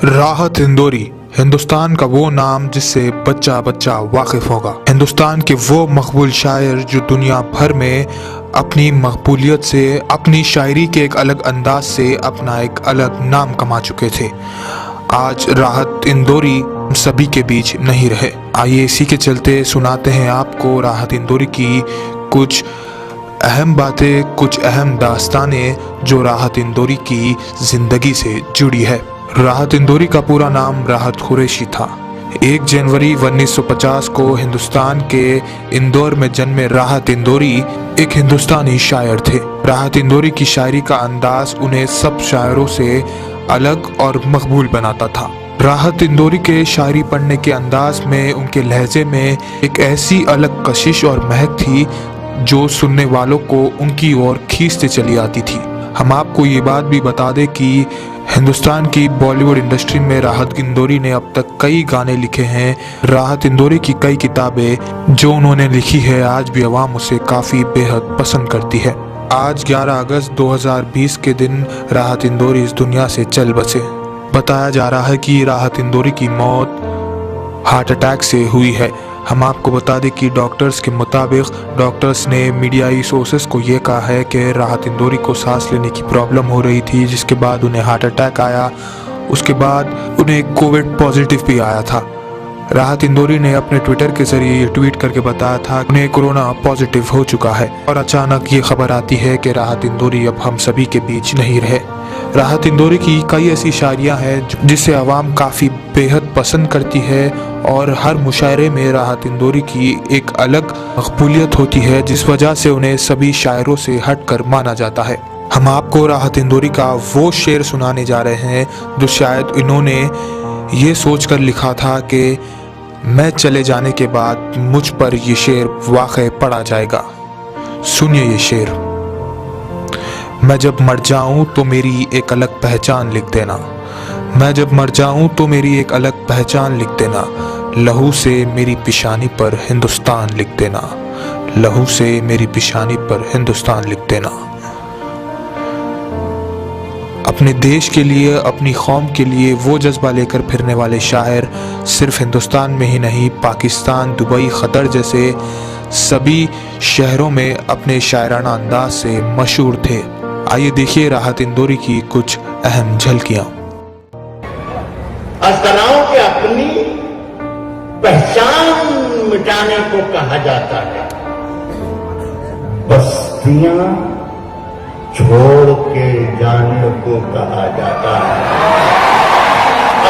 राहत इंदौरी हिंदुस्तान का वो नाम जिससे बच्चा बच्चा वाकिफ होगा। हिंदुस्तान के वो मकबूल शायर जो दुनिया भर में अपनी मकबूलियत से, अपनी शायरी के एक अलग अंदाज से अपना एक अलग नाम कमा चुके थे। आज राहत इंदौरी सभी के बीच नहीं रहे। आइए इसी के चलते सुनाते हैं आपको राहत इंदौरी की कुछ अहम बातें, कुछ अहम दास्तानें जो राहत इंदौरी की जिंदगी से जुड़ी है। राहत इंदौरी का पूरा नाम राहत कुरैशी था। 1 जनवरी 1950 को हिंदुस्तान के इंदौर में जन्मे राहत इंदौरी एक हिंदुस्तानी शायर थे। राहत इंदौरी की शायरी का अंदाज उन्हें सब शायरों से अलग और मकबूल बनाता था। राहत इंदौरी के शायरी पढ़ने के अंदाज में, उनके लहजे में एक ऐसी अलग कशिश और महक थी जो सुनने वालों को उनकी ओर खींचते चली आती थी। हम आपको ये बात भी बता दें कि हिंदुस्तान की बॉलीवुड इंडस्ट्री में राहत इंदौरी ने अब तक कई गाने लिखे हैं। राहत इंदौरी की कई किताबें जो उन्होंने लिखी है आज भी आवाम उसे काफ़ी बेहद पसंद करती है। आज 11 अगस्त 2020 के दिन राहत इंदौरी इस दुनिया से चल बसे। बताया जा रहा है कि राहत इंदौरी की मौत हार्ट अटैक से हुई है। हम आपको बता दें कि डॉक्टर्स के मुताबिक डॉक्टर्स ने मीडियाई सोर्सेस को ये कहा है कि राहत इंदौरी को सांस लेने की प्रॉब्लम हो रही थी, जिसके बाद उन्हें हार्ट अटैक आया। उसके बाद उन्हें कोविड पॉजिटिव भी आया था। राहत इंदौरी ने अपने ट्विटर के जरिए ये ट्वीट करके बताया था उन्हें कोरोना पॉजिटिव हो चुका है। और अचानक ये खबर आती है कि राहत इंदौरी अब हम सभी के बीच नहीं रहे। राहत इंदौरी की कई ऐसी शायरियाँ हैं जिसे आवाम काफ़ी बेहद पसंद करती है और हर मुशायरे में राहत इंदौरी की एक अलग मकबूलियत होती है, जिस वजह से उन्हें सभी शायरों से हटकर माना जाता है। हम आपको राहत इंदौरी का वो शेर सुनाने जा रहे हैं जो शायद इन्होंने ये सोचकर लिखा था कि मैं चले जाने के बाद मुझ पर ये शेर वाक़ई पड़ा जाएगा। सुनिए ये शेर। मैं जब मर जाऊं तो मेरी एक अलग पहचान लिख देना। मैं जब मर जाऊं तो मेरी एक अलग पहचान लिख देना। लहू से मेरी पेशानी पर हिंदुस्तान लिख देना। लहू से मेरी पेशानी पर हिंदुस्तान लिख देना। अपने देश के लिए, अपनी कौम के लिए वो जज्बा लेकर फिरने वाले शायर सिर्फ हिंदुस्तान में ही नहीं, पाकिस्तान, दुबई, कतर जैसे सभी शहरों में अपने शायराना अंदाज से मशहूर थे। आइए देखिए राहत इंदौरी की कुछ अहम झलकियां। असलाओं के अपनी पहचान मिटाने को कहा जाता है। बस्तियां छोड़ के जाने को कहा जाता है।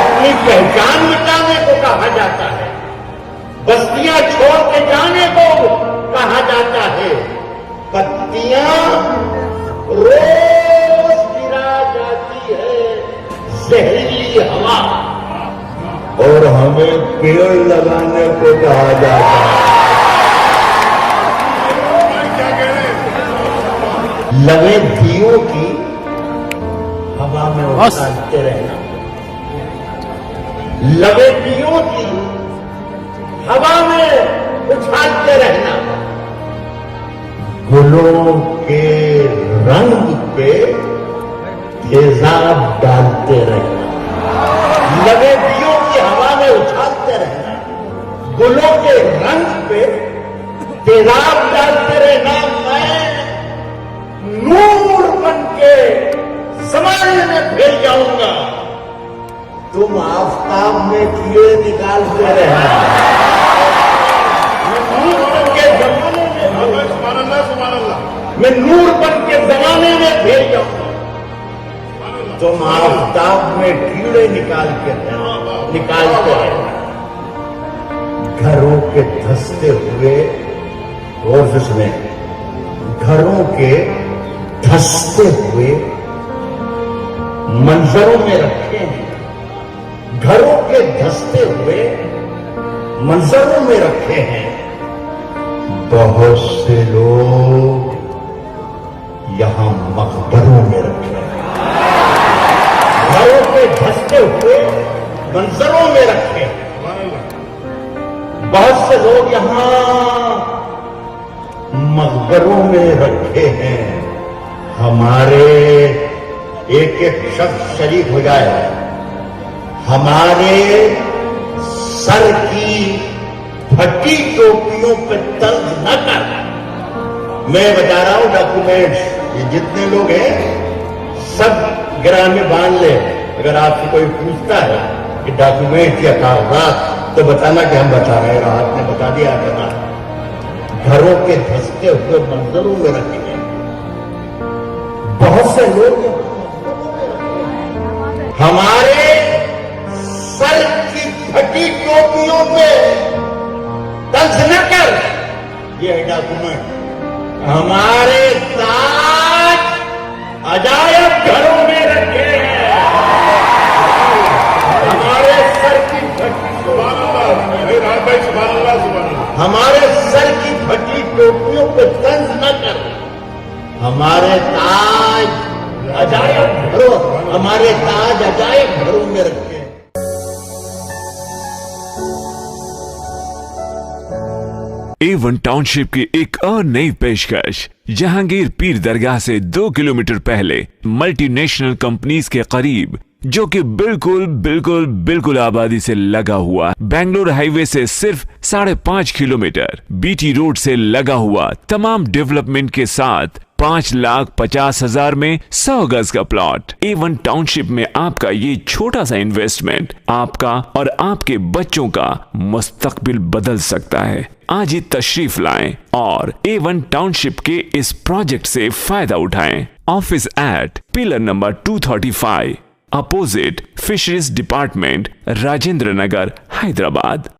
अपनी पहचान मिटाने को कहा जाता है। बस्तियां छोड़ के जाने को कहा जाता है। पत्तियां रोज गिरा जाती है जहरीली हवा, और हमें पेड़ लगाने को कहा जाता है। लवे दियों की हवा में उछालते रहना। लवे दियों की हवा में उछालते रहना। गुलों के रंग पे तेजाब डालते रहना। लवे दियों की हवा में उछालते रहना। गुलों के रंग पे तेजाब डालते रहना। मैं नूर बन के जमाने में फैल जाऊंगा, तुम आफताब में कीड़े निकालते रहना। मैं नूर बन के जमाने में फैल जाऊंगा, तुम आफताब में कीड़े निकालते रहना। घरों के धंसते हुए, और जिसमें घरों के धंसते हुए मंजरों में रखे हैं। घरों के धंसते हुए मंजरों में रखे हैं बहुत से लोग, यहां मकबरों में रखे हैं। घरों के धंसते हुए मंजरों में रखे हैं बहुत से लोग, यहां मकबरों में रखे हैं। हमारे एक एक शख्स शरीक हो जाए, हमारे सर की फटी टोपियों पे तंज न कर। मैं बता रहा हूं डॉक्यूमेंट्स, ये जितने लोग हैं सब गिरा में बांध ले। अगर आपसे कोई पूछता है कि डॉक्यूमेंट या कागजात, तो बताना कि हम बता रहे हैं, राहत ने बता दिया बता। घरों के धंसते हुए मंजरों में रखे हैं बहुत से लोग। हमारे सर की फटी टोपियों पे तंज न कर, ये है डॉक्यूमेंट। हमारे ताज अजायब घरों में रखे हैं। हमारे सर की फटी, हमारे सर की फटी टोपियों पे तंज न कर। हमारे ताज अजायब घरों, हमारे ताज अजायब घरों में रखे हैं। A1 टाउनशिप की एक और नई पेशकश। जहांगीर पीर दरगाह से 2 किलोमीटर पहले मल्टीनेशनल कंपनीज के करीब, जो कि बिल्कुल आबादी से लगा हुआ, बेंगलोर हाईवे से सिर्फ 5.5 किलोमीटर, बीटी रोड से लगा हुआ, तमाम डेवलपमेंट के साथ 5,50,000 में 100 गज का प्लॉट। A1 टाउनशिप में आपका ये छोटा सा इन्वेस्टमेंट आपका और आपके बच्चों का मुस्तकबिल बदल सकता है। आज ही तशरीफ लाएं और A1 टाउनशिप के इस प्रोजेक्ट से फायदा उठाएं। Office at pillar number 235, opposite fisheries department, Rajendra Nagar, Hyderabad.